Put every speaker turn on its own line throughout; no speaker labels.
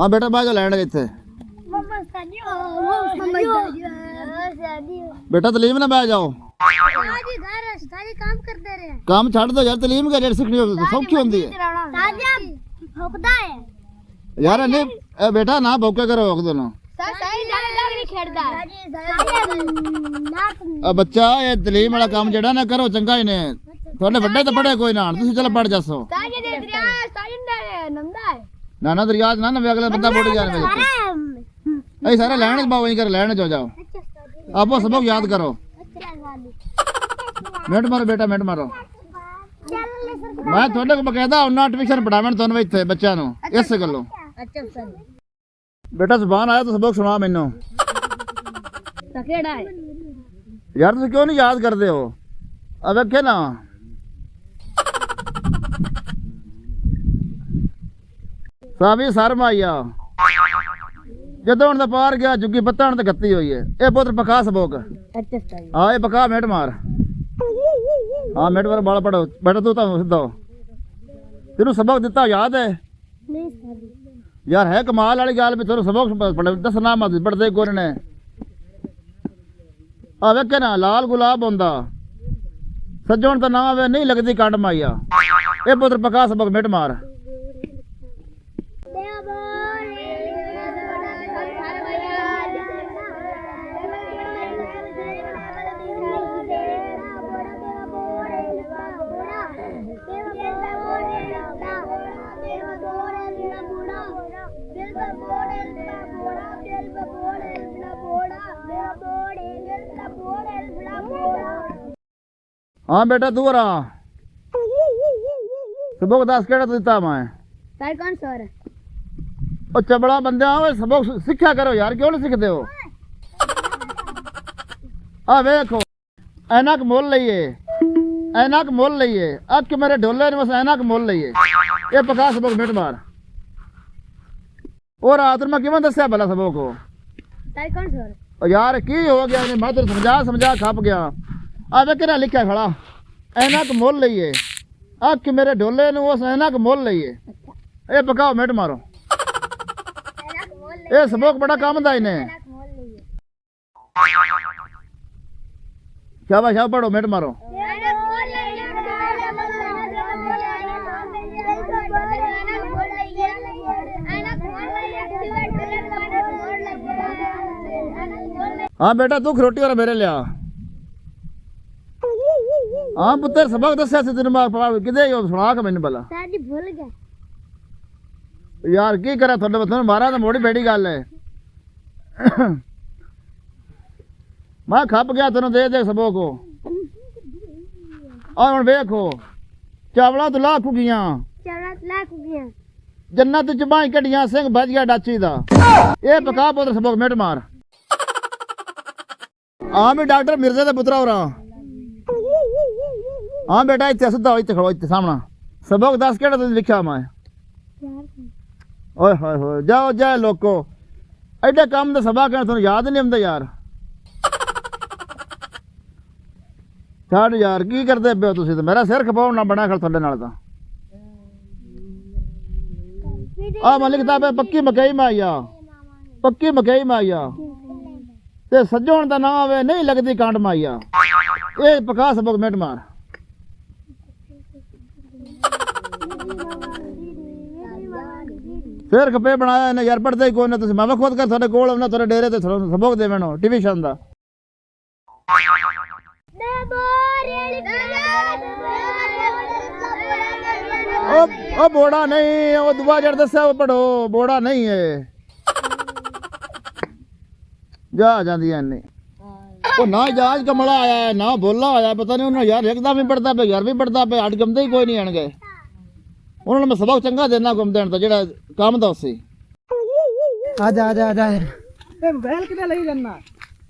हाँ बेटा बाहर जा लैंड इतने बेटा तलीम ना बह जाओ काम छड़ दो यार तलीम का जेड़ सीखनी सौखी होंदी है यार नहीं बेटा ना भौके करो रोक दो ना बच्चा ये तलीम वाला काम जड़ा ना करो चंगा ही ने थोड़े बड़े तो पढ़े कोई ना तुम चल पढ़ जासो ना ना दरिया ना ना अगला बंदा बोल जाने ऐ सारे लैंड बाबू वहीं कर लैंड जाओ आपो सबक याद करो मिनट मारो बेटा मिनट मारो मैं थोड़े को बकायदा उन्ना ट्यूशन पढ़ावन तुम इतने बच्चों नु इस गल्लों बेटा जुबान आया तो सबक सुना मैनू यार तुम क्यों नहीं याद करते हो अब वेखे ना सावी सर माइया जदों हूं पार गया जुगी पत्ता हूं गत्ती हुई है ये पुत्र पका सबक हाँ ये पका मिनट मार हाँ मिनट मार बाल पढ़ो बेटा तू तो सीधा तेन सबक दिता याद है यार है कमाल वाली गल भी तेन सबक दसना मत पढ़ते कौन ने आ वेखे ना लाल गुलाब होंदा सज्जण तो ना आवे नहीं लगती कंड माइया ये पुत्र पका सबक मिनट मार हाँ बेटा तू रहा सबक दस केड़ा दिता मैं
कौन सो रहा
ओ चबड़ा बंदे सबक सिक्ख्या करो यार क्यों नहीं सीखते हो आ देखो ऐनक मोल लइए ऐनक मोल लइए अब कि मेरे ढोले ने बस ऐनक मोल लइए ये पका सबक मिनट मार और रात में किवें दस्या भला सबक को
कौन सो रहा
यार की हो गया मैं तो समझा समझा खप गया आ वेखना लिखा खड़ा ऐनक मोल लइए अब कि मेरे ढोले ने उस ऐनक मोल लइए ये पकाओ मिनट मारो ये सबक बड़ा काम दा इन्हें शाबाश शाबाश पढ़ो मिनट मारो हाँ बेटा तू खरोटी और मेरे लिया हाँ पुत्र सबक दस्या सी तेन किदे सुना के मैनू भला
भूल गया
यार की करा थोड़े बच्चों मारा तो मोड़ी बेड़ी गल है मैं खप गया तेन दे दे सबो को और हुण वेखो चावला तो लाख गया जन्नत च बाई कटियां सिंह बज गया डाची दा ये पका पुत्र सबक मिनट मार हाँ मैं डॉक्टर मिर्जे का पुत्रा हो रहा हाँ बेटा इतने सीधा इतने खड़ो इतने सामना सबक दस केड़ा तुझे लिखा मैं ओए होए होए जाओ जाए लोको एडे काम तो सबक कहना तुम याद नहीं आंदा यार छड़ यार की करते पे हो तुसीं तो मेरा सिर खपाओ ना बना खड़ थोड़े नाल तां आ मैं लिखता पे पक्की मकई में आईया पक्की मकई में आईया ते सज्जण दा नाम आवे नहीं लगती कांड में आईया ये पका सबक मिनट मार फिर खपे बनाया इन्हें यार पढ़ते ही कोई ना तुम मैं खुद कर थोड़े कोल ना थोड़े डेरे ते सबक दे मैनो ट्यूशन दा ओ बोड़ा नहीं वो दुआ जड़ दस्या वो पढ़ो बोड़ा नहीं है जा जांदी है वो ना जहाज कमला आया है ना बोला आया पता नहीं उन्होंने यार एकदम भी पढ़ता पे यार भी पढ़ता पे अट गमदे ही कोई नहीं आने उन्होंने मैं सबक चंगा देना गुम देन दा जेड़ा काम दा उसी
आजा आजा आजा मोबाइल किने लई जाना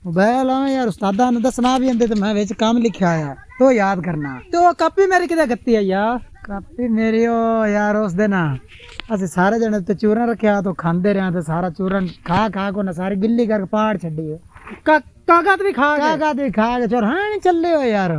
मोबाइल हाँ यार उस्तादा ने दसना भी आंदे तो मैं विच काम लिखा आया तो याद करना तो कापी मेरी किते गत्ती है यार कापी मेरी ओ यार उस दिन असि सारे जने ते चूरन रखा तो खांदे रहे तो सारा चूरन खा खा को ना सारी गिल्ली करके पाड़ छड़ी कागज भी खा के चोर हाँ नहीं चल रहे हो यार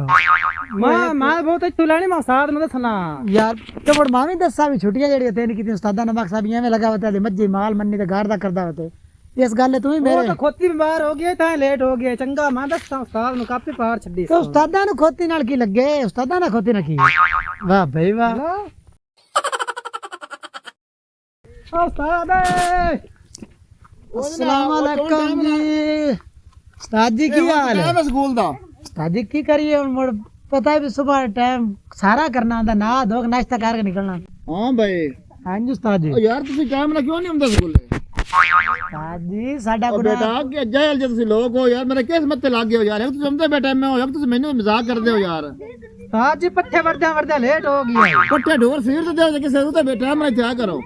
ਮੈਂ ਬਹੁਤ ਇੱਥੋਂ ਲੈਣੀ ਮੈਂ ਉਸਤਾਦ ਨੂੰ ਦੱਸਣਾ ਯਾਰ ਤੇ ਬੜ ਮਾਂ ਵੀ ਦੱਸਾਂ ਵੀ ਛੁੱਟੀਆਂ ਜਿਹੜੀਆਂ ਤੈਨੂੰ ਕੀਤੀ ਉਸਤਾਦਾਂ ਨੇ ਮਕਸਦ ਵੀ ਐਵੇਂ ਲਗਾ ਵਤਾ ਤੇ ਮੱਝੀ ਮਾਲ ਮੰਨੀ ਤੇ ਘਰ ਦਾ ਕਰਦਾ ਵਤੇ ਇਸ ਗੱਲ ਤੂੰ ਹੀ ਮੇਰੇ ਉਹ ਤਾਂ ਖੋਤੀ ਬਿਮਾਰ ਹੋ ਗਈ ਤਾਂ ਲੇਟ ਹੋ ਗਏ ਚੰਗਾ ਮੈਂ ਦੱਸਾਂ ਉਸਤਾਦ ਨੂੰ ਕਾਪੀ ਪਾਰ ਛੱਡੀ ਤੇ ਉਸਤਾਦਾਂ ਨੂੰ ਖੋਤੀ ਨਾਲ ਕੀ ਲੱਗੇ ਉਸਤਾਦਾਂ ਨਾਲ ਖੋਤੀ ਰੱਖੀ ਵਾਹ ਬਈ ਵਾਹ ਉਸਤਾਦ अस्सलाम वालेकुम जी उस्ताद जी की हाल है
ਸਕੂਲ ਦਾ
उस्ताद जी की करिए मुड़ पता है भी सुबह टाइम सारा करना आंदा ना धो के नाश्ता करके निकलना
ਹਾਂ ਬਈ
हाँ जी उस्ताद जी
ਉਹ ਯਾਰ ਤੁਸੀਂ ਟਾਈਮ ਨਾਲ ਕਿਉਂ ਨਹੀਂ ਆਉਂਦੇ ਸਕੂਲੇ
उस्ताद जी साडा
ਉਹ
गुनाह
ਬੇਟਾ ਕਿ ਜਹਿਲ ਜੇ ਤੁਸੀਂ ਲੋਕ ਹੋ ਯਾਰ ਮੇਰੇ ਕਿਸਮਤ ਤੇ ਲੱਗ ਗਏ ਹੋ ਯਾਰ ਇੱਕ ਤੁਸੀਂ ਆਉਂਦੇ ਬੇਟਾ ਮੈਂ ਹੋ ਤੁਸੀਂ ਮੈਨੂੰ ਮਜ਼ਾਕ ਕਰਦੇ ਹੋ ਯਾਰ
उस्ताद जी पट्ठे वर्दा लेट हो गया
ਪੱਟੇ ਢੋਰ ਸੀਰ ਤੇ ਦੇ ਕਿਸੇ ਨੂੰ ਤੇ ਬੇਟਾ ਮੈਂ ਚਾਹ ਕਰੋ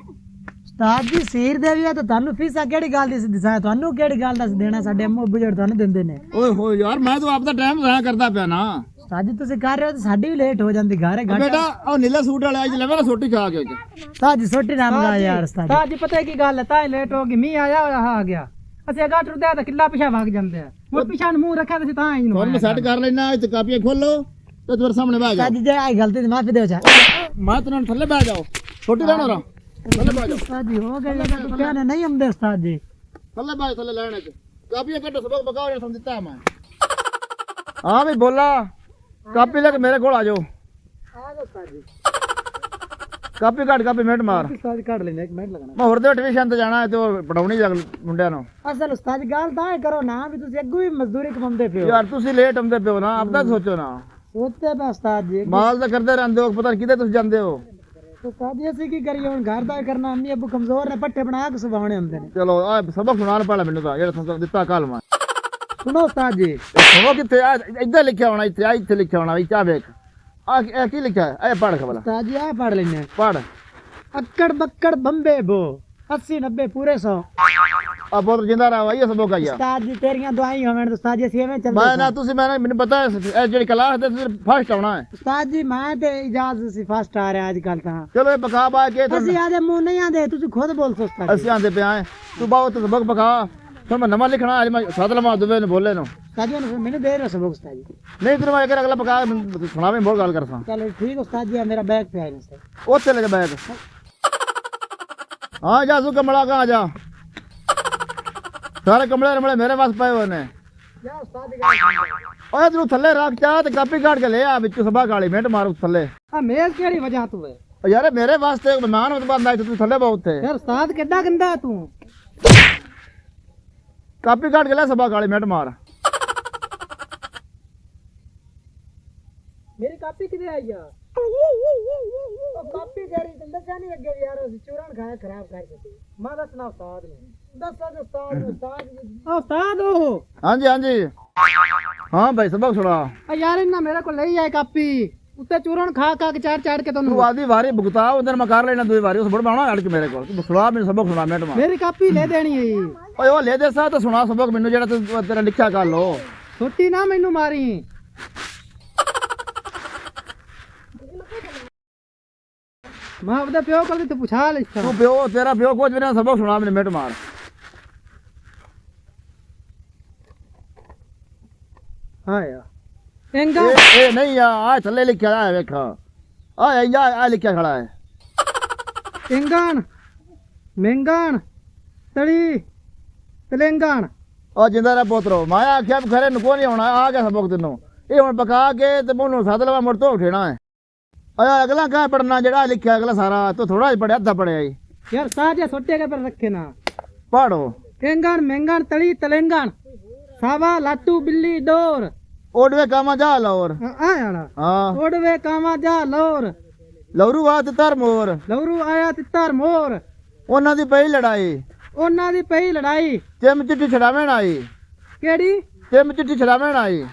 उस्ताद जी सीर देवी है तो ਤੁਹਾਨੂੰ ਫੀਸਾਂ ਕਿਹੜੀ ਗੱਲ ਦੀ ਦਿਸਾਂ ਤੁਹਾਨੂੰ ਕਿਹੜੀ ਗੱਲ ਦਾ ਦੇਣਾ ਸਾਡੇ ਅੰਮੂ ਬੁਝੜ ਤੁਹਾਨੂੰ ਦਿੰਦੇ ਨੇ
ਓਏ ਹੋ ਯਾਰ ਮੈਂ ਤਾਂ ਆਪਦਾ ਟਾਈਮ ਜ਼ਾਇਆ ਕਰਦਾ ਪਿਆ ਨਾ
ਉਸਤਾਦ ਜੀ ਤੁਸੀਂ ਕਰ ਰਹੇ ਹੋ ਤੇ ਸਾਡੀ ਵੀ ਲੇਟ ਹੋ ਜਾਂਦੀ ਘਰੇ ਘੰਟਾ
ਬੇਟਾ ਉਹ ਨੀਲਾ ਸੂਟ ਵਾਲਾ ਅੱਜ ਲੈਵੇਂ ਨਾ ਸੋਟੀ ਖਾ ਕੇ
ਉਸਤਾਦ ਜੀ ਸੋਟੀ ਨਾ ਮੰਗਾ ਯਾਰ ਉਸਤਾਦ ਜੀ ਪਤਾ ਕੀ ਗੱਲ ਹੈ ਤਾਂ ਲੇਟ ਹੋ ਗਈ ਮੀਂਹ ਆਇਆ ਆ ਗਿਆ ਅਸੀਂ ਅਗਾ ਟੁਰਦੇ ਤਾਂ ਕਿੱਲਾ ਪਿਛਾ ਵਗ ਜਾਂਦੇ ਆ ਹੁਣ ਪਿਛਾ ਨੂੰ ਮੂੰਹ ਰੱਖਿਆ ਤੇ ਤਾਂ ਹੀ
ਹੁਣ ਮੈਂ ਸੈੱਟ ਕਰ ਲੈਣਾ ਇੱਥੇ ਕਾਪੀਆਂ ਖੋਲੋ ਤੇ ਤੁਹਾਡੇ ਸਾਹਮਣੇ ਬਹਿ ਜਾਓ
ਉਸਤਾਦ ਜੀ ਜੇ ਆਈ ਗਲਤੀ ਦੀ ਮਾਫੀ ਦਿਓ ਚਾ
ਮੈਂ ਤੁਹਾਨੂੰ ਥੱਲੇ ਬਹਿ ਜਾਓ ਛੋਟੀ ਲੈਣਾ ਰਾ ਥੱਲੇ ਬਹਿ ਜਾਓ
उस्ताद जी हो गया तो कहने नहीं हम दे उस्ताद जी
ਥੱਲੇ ਬਹਿ ਥੱਲੇ ਲੈਣੇ ਚ ਕਾਪੀਆਂ ਕੱਢੋ ਸਬਕ ਬਕਾਓ ਜਿਹੜਾ ਤੁਹਾਨੂੰ ਦਿੱਤਾ ਮੈਂ ਹਾਂ ਵੀ ਬੋਲਾ ਕਾਪੀ ਲੈ ਕੇ ਮੇਰੇ ਕੋਲ ਆ ਜਾਓ
आ गए उस्ताद जी
ਕਾਪੀ ਕੱਢ ਕਾਪੀ ਮਿੰਟ ਮਾਰ
उस्ताद जी काट लेने 1 मिनट लगना
ਮੈਂ ਹੋਰ ਦੇ ਟਿਊਸ਼ਨ ਤੇ ਜਾਣਾ ਤੇ ਉਹ ਪੜਾਉਣੀ ਜਗ ਮੁੰਡਿਆਂ ਨੂੰ
असल उस्ताद जी गाल तां करो ना भी तुसी अग्गू भी मजदूरी कमांदे पियो
ਯਾਰ ਤੁਸੀਂ ਲੇਟ ਆਉਂਦੇ ਪਿਓ ਨਾ ਆਪਦਾ ਸੋਚੋ ਨਾ
सोचते पे उस्ताद जी
ਮਾਲ ਤਾਂ ਕਰਦੇ ਰਹਿੰਦੇ ਹੋ ਪਤਾ ਨਹੀਂ ਕਿਤੇ ਤੁਸੀਂ ਜਾਂਦੇ ਹੋ
उस्ताद जी असि की करिए हुन घर दा करना अम्मी अब्बू कमजोर ने पट्टे बना के सुभावने हुंदे ने
ਚਲੋ ਆ ਸਬਕ ਸੁਣਾਉਣ ਪਾਲਾ ਮੈਨੂੰ ਤਾਂ ਜਿਹੜਾ ਤੁਹਾਨੂੰ ਦਿੱਤਾ ਕੱਲ ਮੈਂ
सुनो उस्ताद जी
ਸੁਣੋ ਕਿੱਥੇ ਆ ਇੱਧਰ ਲਿਖਿਆ ਹੋਣਾ ਇੱਥੇ ਲਿਖਿਆ ਹੋਣਾ ਇੱਥੇ ਆ ਵੇਖ ਆ ਇਹ ਕੀ ਲਿਖਿਆ ਹੈ ਇਹ ਪੜ੍ਹ ਖਬਲਾ
उस्ताद जी आ पढ़ लेने
ਪੜ੍ਹ
अक्कड़ बक्कड़ बम्बे बो 80 90 पूरे 100
ਆ ਬਹੁਤ ਜਿੰਦਾ ਰਹਾ ਇਹ ਸਬਕ ਆਇਆ
उस्ताद जी तेरियां दुआई होवन उस्ताद जी ਅਸੀਂ ਐਵੇਂ ਚੱਲਦੇ
ਮੈਂ ਨਾ ਤੁਸੀਂ ਮੈਨੂੰ ਪਤਾ ਹੈ ਇਹ ਜਿਹੜੀ ਕਲਾਸ ਦੇ ਤੁਸੀਂ ਫਸਟ ਆਉਣਾ ਹੈ
उस्ताद जी मैं ते इजाजत से फर्स्ट आ रहा आज कल ਤਾਂ
ਚਲੋ ਇਹ ਬਕਾ ਬਾ ਕੇ
ਅਸੀਂ ਆਦੇ ਮੂੰਹ ਨਹੀਂ ਆਂਦੇ ਤੁਸੀਂ ਖੁਦ ਬੋਲ ਸੋ ਉਸਤਾਦ ਜੀ
ਅਸੀਂ ਆਂਦੇ ਪਿਆ ਹੈ ਤੂੰ ਬਹੁਤ ਸਬਕ ਬਕਾ ਫਿਰ ਮੈਂ ਨਵਾਂ ਲਿਖਣਾ ਅੱਜ ਮੈਂ ਸਤਲਮਾ ਦੁਬੇ ਨੂੰ ਬੋਲੇ ਨੂੰ
उस्ताद जी ने मैंने दे रहा सबक उस्ताद जी
ਨਹੀਂ ਤੈਨੂੰ ਮੈਂ ਅਗਰ ਅਗਲਾ ਬਕਾ ਸੁਣਾਵੇਂ ਬਹੁਤ ਗੱਲ ਕਰਸਾਂ
चलो ठीक उस्ताद जी मेरा बैग पे आए सर
ਉੱਥੇ ਲੈ ਕੇ ਬੈਗ ਹਾਂ ਜਾ ਸੂ ਕਮਲਾ ਕਾ ਜਾ ਸਾਰੇ ਕਮਲੇ ਰਮਲੇ ਮੇਰੇ ਪਾਸ ਪਏ ਹੋਏ ਨੇ
जा उस्ताद जी
ਓਏ ਤੂੰ ਥੱਲੇ ਰੱਖ ਚਾਹ ਤੇ ਕਾਪੀ ਕਾਟ ਕੇ ਲੈ ਆ ਵਿੱਚੋਂ ਸਭਾ ਕਾਲੀ ਮਿੰਟ ਮਾਰ ਥੱਲੇ
हां मेज केड़ी वजह तू है
ਓ ਯਾਰ ਇਹ ਮੇਰੇ ਵਾਸਤੇ ਇੱਕ ਮਹਿਮਾਨ ਉਹ ਬੰਦਾ ਤੂੰ ਥੱਲੇ ਬਹੁਤ ਉੱਥੇ
यार उस्ताद किड्डा गंदा है तू
ਕਾਪੀ ਕਾਟ ਕੇ ਲੈ ਸਭਾ ਕਾਲੀ ਮਿੰਟ ਮਾਰ
मेरी कॉपी किधर आई यार ओ कॉपी जेरी दस्या नहीं अगे यार चूरन खाया खराब कर दी मैं दसना उस्ताद ने दसा उस्ताद हो
ਹਾਂਜੀ ਹਾਂਜੀ ਹਾਂ ਭਾਈ ਸਬਕ ਸੁਣਾ
यार इन्ना मेरे को ले आए कॉपी उत्ते चूरन खा खा के चार चार के
ਤੂੰ
तन्नू
ਆਦੀ ਵਾਰੀ ਭੁਗਤਾ ਉਧਰ ਮੈਂ ਕਰ ਲੈਣਾ ਦੂਈ ਵਾਰੀ ਉਸ ਬੜ ਬਾਣਾ ਅੜ ਕੇ ਮੇਰੇ ਕੋਲ ਤੂੰ ਸੁਣਾ ਮੈਨੂੰ ਸਬਕ ਸੁਣਾ ਮਿੰਟ ਮਾਰ
मेरी कॉपी ले देनी है
ਓਏ ਉਹ ਲੈ ਦੇ ਸਾ ਤਾਂ ਸੁਣਾ ਸਬਕ ਮੈਨੂੰ ਜਿਹੜਾ ਤੂੰ ਤੇਰਾ ਲਿਖਿਆ ਕਰ ਲੋ
छोटी ना मैनू मारी मैं अपने प्यो को तो पूछा ले
ਤੂੰ ਪਿਓ ਤੇਰਾ ਪਿਓ ਕੁਝ ਵੀ ਨਾ ਸਬਕ ਸੁਣਾ ਮੈਨੂੰ ਮਿੰਟ ਮਾਰ
हाँ यार एंगा
ਇਹ ਨਹੀਂ ਆ ਥੱਲੇ ਲਿਖਿਆ ਹੈ ਵੇਖਾ ਆ ਲਿਖਿਆ ਖੜਾ ਹੈ
इंगन मेंगन तड़ी तेलंगान
ਉਹ ਜਿੰਦਾ ਰਾ ਪੋਤਰੋ ਮੈਂ ਆਖਿਆ ਵੀ ਖਰੇ ਨੂੰ ਕੋਈ ਨਹੀਂ ਆਉਣਾ ਆ ਗਿਆ ਸਬਕ ਤੈਨੂੰ ਇਹ ਹੁਣ ਪਕਾ ਕੇ ਤੇ ਮੈਨੂੰ ਸੱਦ ਲਵਾ ਮੁੜ ਤੋਂ ਉਠਣਾ ਹੈ ਆ ਅਗਲਾ ਕਾ ਪੜਨਾ ਜਿਹੜਾ ਲਿਖਿਆ ਅਗਲਾ ਸਾਰਾ ਤੂੰ ਥੋੜਾ ਜਿਹਾ ਪੜਿਆ ਅੱਧਾ ਪੜਿਆ ਜੀ
यार साजे सोटे के पर रखे ना
ਪੜੋ
एंगन मेंगन तड़ी तेलंगान सावा लाटू बिल्ली डोर
ओडवे कामा जा लौर
आया
हाँ
ओडवे कामा जा लोर
लौरू आ ते तर मोर
लवरू आया तित्तार मोर
ਉਹਨਾਂ ਦੀ ਪਈ ਲੜਾਈ
ਉਹਨਾਂ ਦੀ ਪਈ ਲੜਾਈ
ਚਿਮ ਚਿੱਠੀ ਛਡਾਵਣ ਆਈ
ਕਿਹੜੀ
ਚਿਮ ਚਿੱਠੀ ਛਡਾਵਣ ਆਈ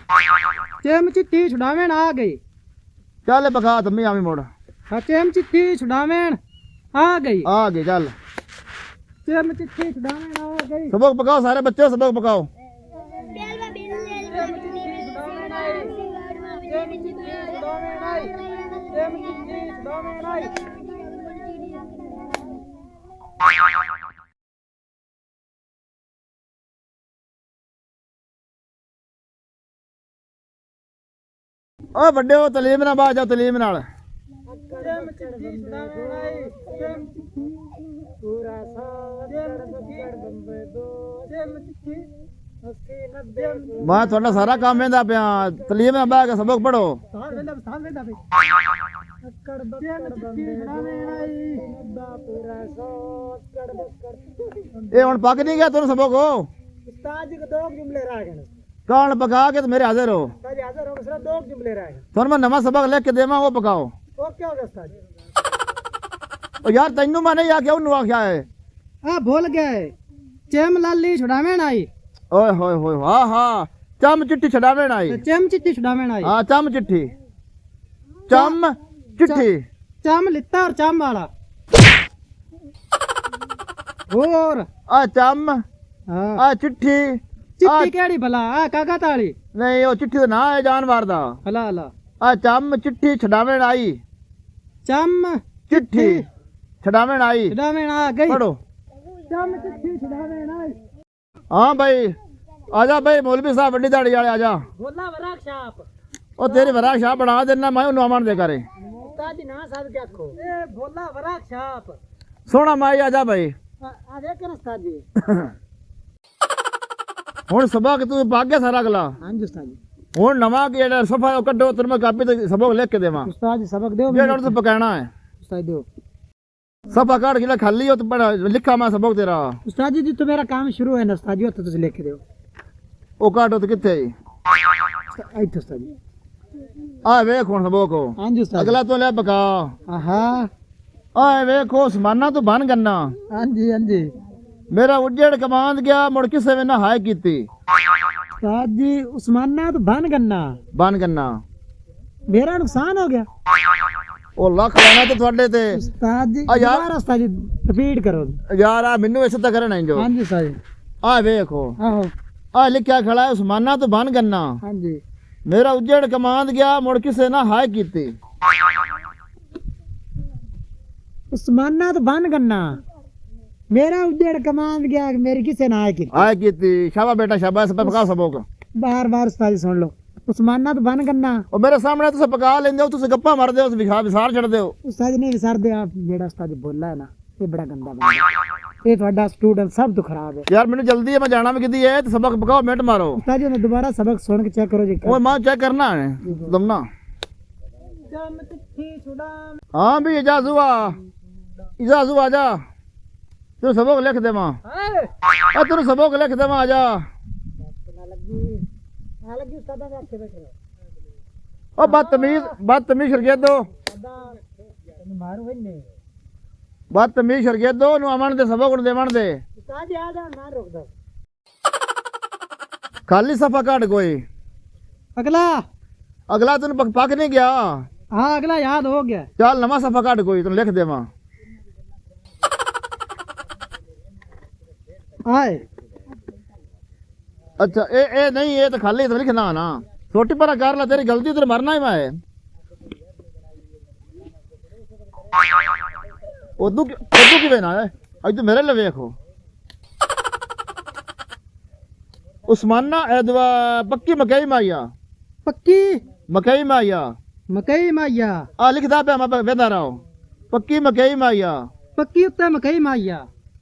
ਚੇਮ ਚਿੱਠੀ ਛੁਡਾਵਣ ਆ ਗਈ
ਚੱਲ ਬਖਾ ਤੰਮੀ ਆਵੀਂ ਮੋੜ
ਹਾਂ ਚੇਮ ਚਿੱਠੀ ਛੁਡਾਵਣ ਆ ਗਈ
ਆ ਗਏ ਚੱਲ
ਚੇਮ ਚਿੱਠੀ ਛੁਡਾਵਣ ਆ ਗਈ
ਸਬਕ ਪਕਾਓ ਸਾਰੇ ਬੱਚੇ ਸਬਕ ਪਕਾਓ ਓ ਵੱਡਿਓ ਤਲੀਮ ਨਾਲ ਬਾਜ ਜਾਓ ਤਲੀਮ ਨਾਲ
ਚਮ ਚਿੱਠੀ ਛੁਡਾਵੇ ਆਈ ਚਮ ਚਿੱਠੀ ਪੂਰਾ ਸਾਥ ਚਮ ਬੱਕੜ ਬੰਬੇ ਦੋ ਚਮ ਚਿੱਠੀ 80 90
ਮੈਂ ਤੁਹਾਡਾ ਸਾਰਾ ਕੰਮ ਇਹਦਾ ਪਿਆ ਤਲੀਮ ਨਾਲ ਬਾਜ ਕੇ ਸਬਕ ਪੜੋ
ਸਾਹ ਵੇਂਦਾ ਬਈ ਬੱਕੜ ਬੱਕੜ ਬੰਬੇ ਛੁਡਾਵੇ ਆਈ ਦਾ ਪੂਰਾ ਸਾਥ ਕੜ ਬੱਕੜ
ਇਹ ਹੁਣ ਪੱਕ ਨਹੀਂ ਗਿਆ ਤੁਹਾਨੂੰ ਸਬਕ ਹੋ
ਉਸਤਾਦ ਜੀ ਕੋ ਦੋ ਜੁਮਲੇ ਰਹਿ ਗਏ
ਕੌਣ ਪਕਾ ਕੇ ਤੇ ਮੇਰੇ ਹਾਜ਼ਰ ਹੋ
ਉਸਤਾਦ ਜੀ ਹਾਜ਼ਰ ਹੋ ਸਿਰਫ ਦੋ ਜੁਮਲੇ ਰਹਿ ਗਏ
ਤੁਹਾਨੂੰ ਮੈਂ ਨਵਾਂ ਸਬਕ ਲਿਖ ਕੇ ਦੇਵਾਂ ਉਹ ਪਕਾਓ
ਉਹ ਕੀ ਹੋ ਗਿਆ ਉਸਤਾਦ ਜੀ
ਉਹ ਯਾਰ ਤੈਨੂੰ ਮੈਂ ਨਹੀਂ ਆਖਿਆ ਉਹਨੂੰ ਆਖਿਆ ਹੈ
ਆ ਭੁੱਲ ਗਏ ਚਮ ਲਾਲੀ ਛੁਡਾਵੇਂ ਆਈ
ਓਏ ਹੋਏ ਹੋਏ ਹਾਂ ਹਾਂ ਚਮ ਚਿੱਠੀ ਛਡਾਵੇ ਨਾ ਆਈ
ਚਮ ਚਿੱਠੀ ਛੁਡਾਵੇਂ ਆਈ
ਹਾਂ ਚਮ ਚਿੱਠੀ ਚਮ ਚਿੱਠੀ
ਚਮ ਲਿੱਤਾ ਔਰ ਚਮ ਵਾਲਾ ਹੋਰ
ਆ ਚਮ
ਹਾਂ
ਆ ਚਿੱਠੀ
ਚਿੱਠੀ ਕਿਹੜੀ ਭਲਾ ਆ ਕਾਗਾ ਤਾਲੀ
ਨਹੀਂ ਉਹ ਚਿੱਠੀ ਦਾ ਨਾਂ ਹੈ ਜਾਨਵਰ ਦਾ
ਹਲਾ ਹਲਾ
ਆ ਚਮ ਚਿੱਠੀ ਛਡਾਵੇ ਨਾ ਆਈ
ਚਮ
ਚਿੱਠੀ ਛਡਾਵੇ ਨਾ ਆਈ
ਛੁਡਾਵੇਂ ਆ ਗਈ
ਪੜੋ
ਚਮ ਚਿੱਠੀ ਛੁਡਾਵੇਂ ਆਈ
ਹਾਂ ਭਾਈ ਆਜਾ ਭਾਈ ਮੌਲਵੀ ਸਾਹਿਬ ਵੱਡੀ ਦਾੜੀ ਵਾਲੇ ਆਜਾ
ਬੋਲਾ ਵਰਾਕ ਛਾਪ
ਉਹ ਤੇਰੀ ਵਰਾ ਸ਼ਾਹ ਬਣਾ ਦੇਣਾ ਮੈਂ ਉਹਨੂੰ ਅਮਨ ਦੇ ਕਰੇ
ਉਸਤਾਦ ਜੀ ਨਾ ਸਾਧ ਕੇ ਆਖੋ ਇਹ ਬੋਲਾ ਵਰਾਕ ਛਾਪ
ਸੋਹਣਾ ਮਾਈ ਆਜਾ ਭਾਈ
ਆ ਦੇਖ ਕੇ ਉਸਤਾਦ ਜੀ
ਹੁਣ ਸਬਕ ਤੂੰ ਪੱਕ ਗਿਆ ਸਾਰਾ ਅਗਲਾ
ਹਾਂਜੀ ਉਸਤਾਦ ਜੀ
ਹੁਣ ਨਵਾਂ ਕਿ ਜਿਹੜਾ ਸਫਾ ਕੱਢੋ ਤੈਨੂੰ ਮੈਂ ਕਾਪੀ ਤੇ ਸਬਕ ਲਿਖ ਕੇ ਦੇਵਾਂ
ਉਸਤਾਦ ਜੀ ਸਬਕ ਦਿਓ
ਜਿਹੜਾ ਉਹਨੂੰ ਪਕਾਣਾ ਹੈ
ਉਸਤਾਦ ਦਿਓ
ਸਫਾ ਕੱਢ ਕੇ ਖਾਲੀ ਹੋ ਤੇ ਪੜਾ ਲਿਖਾ ਮੈਂ ਸਬਕ ਤੇਰਾ
उस्ताद जी तो मेरा काम शुरू है ना उस्ताद जी तो तुझे लेके दो
ਉਹ ਕਾਟੋ ਤੇ ਕਿੱਥੇ
आई तो उस्ताद जी
ਆ ਵੇਖ ਹੁਣ ਸਬਕ
हाँ जी उस्ताद
ਅਗਲਾ ਤੋਂ ਲੈ ਪਕਾ
हाँ
ਆ ਵੇਖੋ ਸਮਾਨਾ ਤੋਂ ਬਨ ਗੰਨਾ
हाँ जी
ਮੇਰਾ ਉੱਜੜ ਕਮਾਂਦ ਗਿਆ ਮੁੜ ਕਿਸੇ ਵੇ ਨਾ ਹਾਇ ਕੀਤੀ
उस्ताद जी उस्माना तो बन गन्ना
ਬਨ ਗੰਨਾ
मेरा नुकसान हो गया
ਉਹ ਲੱਖ ਲੈਣਾ ਤੇ ਤੁਹਾਡੇ ਤੇ
उस्ताद जी
आ यार।
दोबारा उस्ताद जी रिपीट करो
ਯਾਰ ਆ ਮੈਨੂੰ ਇਸੇ ਤਾਂ ਕਰਨਾ ਜੋ
हाँ जी उस्ताद जी
ਆ ਵੇਖੋ
आहो
ਆ ਲਿਖਿਆ ਖੜਾ ਹੈ ਉਸਮਾਨਾ ਤੋਂ ਬਨ ਗੰਨਾ
हाँ जी
ਮੇਰਾ ਉੱਜੜ ਕਮਾਂਦ ਗਿਆ ਮੁੜ ਕਿਸੇ ਨਾ ਹਾਇ ਕੀਤੀ
उस्माना तो बन गन्ना मेरा उद्देड़ कमान गया मेरी किसे ना आए की
ਹਾਇ ਕੀਤੀ ਸ਼ਾਬਾ ਬੇਟਾ ਸ਼ਾਬਾ ਸਭ ਪਕਾ ਸਬਕ
बार बार उस्ताद जी सुन लो उस्माना तो बन गन्ना
ਉਹ ਮੇਰੇ ਸਾਹਮਣੇ ਤੁਸੀਂ ਪਕਾ ਲੈਂਦੇ ਹੋ ਤੁਸੀਂ ਗੱਪਾਂ ਮਾਰਦੇ ਹੋ ਵਿਖਾ ਵਿਸਾਰ ਛੱਡਦੇ ਹੋ
उस्ताद जी नहीं विसार दे आप जेड़ा उस्ताद जी बोला है ना ये बड़ा गंदा बंदा ये ਤੁਹਾਡਾ स्टूडेंट सब तो खराब है
ਯਾਰ ਮੈਨੂੰ ਜਲਦੀ ਹੈ ਮੈਂ ਜਾਣਾ ਵੀ ਕਿਦੀ ਹੈ ਤੇ ਸਬਕ ਪਕਾਓ ਮਿੰਟ ਮਾਰੋ
उस्ताद जी ने दोबारा सबक सुन के चेक करो जी
ਉਹ ਮੈਂ ਚੈੱਕ ਕਰਨਾ ਹੈ ਦਮਨਾ ਹਾਂ ਵੀ ਇਜਾਜ਼ੂ ਆ ਜਾ ਤੂੰ ਸਬਕ ਲਿਖ ਦੇਵਾਂ ਆ ਤੈਨੂੰ ਸਬਕ ਲਿਖ ਦੇਵਾਂ ਆ ਜਾ ਉਹ ਬਦਤਮੀਜ਼ ਸ਼ਰਗੇਦੋ ਬਦਤਮੀਜ਼ ਸ਼ਰਗੇਦੋ ਨੂੰ ਅਮਨ ਦੇ ਸਬਕ ਨੂੰ ਦੇਵਣ ਦੇ ਖਾਲੀ ਸਫਾ ਕੱਢ ਕੋਈ
अगला
ਤੈਨੂੰ ਪੱਕ ਨਹੀਂ ਗਿਆ
हाँ अगला याद हो गया
ਚੱਲ ਨਵਾਂ ਸਫਾ ਕੱਢ ਕੋਈ ਤੈਨੂੰ ਲਿਖ ਦੇਵਾਂ
आए
ਅੱਛਾ ਇਹ ਨਹੀਂ ਇਹ ਤਾਂ ਖਾਲੀ ਤਾਂ ਲਿਖਣਾ ਨਾ ਛੋਟੀ ਪਰ ਕਰ ਲੈ ਤੇਰੀ ਗਲਤੀ ਤੇ ਮਰਨਾ ਹੀ ਮੈਂ ਉਦੋਂ ਕਿਵੇਂ ਨਾ ਹੈ ਅੱਜ ਤੂੰ ਮੇਰੇ ਲਈ ਵੇਖੋ ਉਸਮਾਨਾ ਐਦਵਾ ਪੱਕੀ ਮਕਈ ਮਾਇਆ
पक्की
ਮਕਈ ਮਾਇਆ
मकई माइया
ਆ ਲਿਖਦਾ ਪਿਆ ਮੈਂ ਵੇਦਾ ਰਹਾ ਪੱਕੀ ਮਕਈ ਮਾਇਆ
पक्की उत्ते मकई माइया